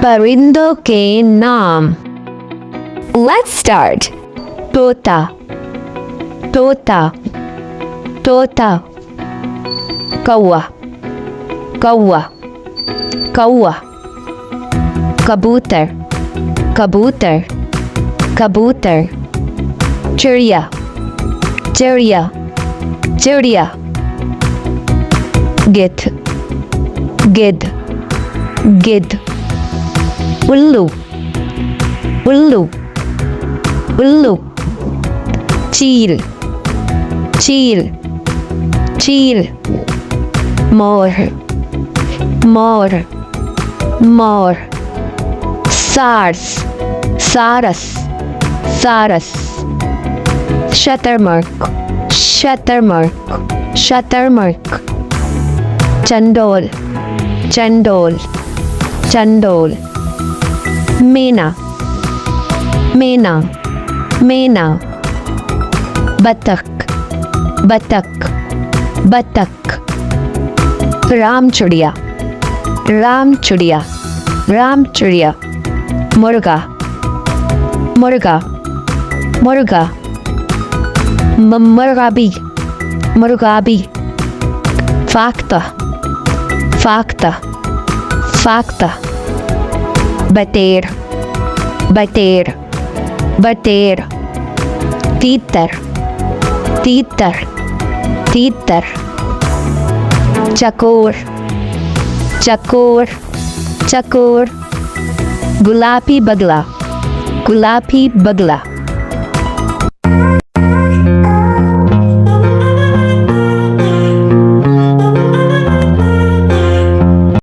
परिंदों के नाम। Let's start. तोता, तोता, तोता। कौवा, कौवा, कौवा। कबूतर, कबूतर, कबूतर। चिड़िया, चिड़िया, चिड़िया। गिद्ध, गिद्ध, गिद्ध। उल्लू, उल्लू, उल्लू। चील, चील, चील। मोर, मोर, मोर। सारस, सारस, सारस। शतरमुर्ग, शतरमुर्ग, शतरमुर्ग। चंडोल, चंडोल, चंडोल। मैना, मैना, मैना। बतख, बतख, बतख। राम चिड़िया, राम चिड़िया, राम चिड़िया। मुर्गा, मुर्गा, मुर्गा। मुर्गाबी, मुर्गाबी। फाख्ता, फाख्ता, फाख्ता। बटेर, बटेर, बटेर। तीतर, तीतर, तीतर। चकोर, चकोर, चकोर। गुलाबी बगला, गुलाबी बगला।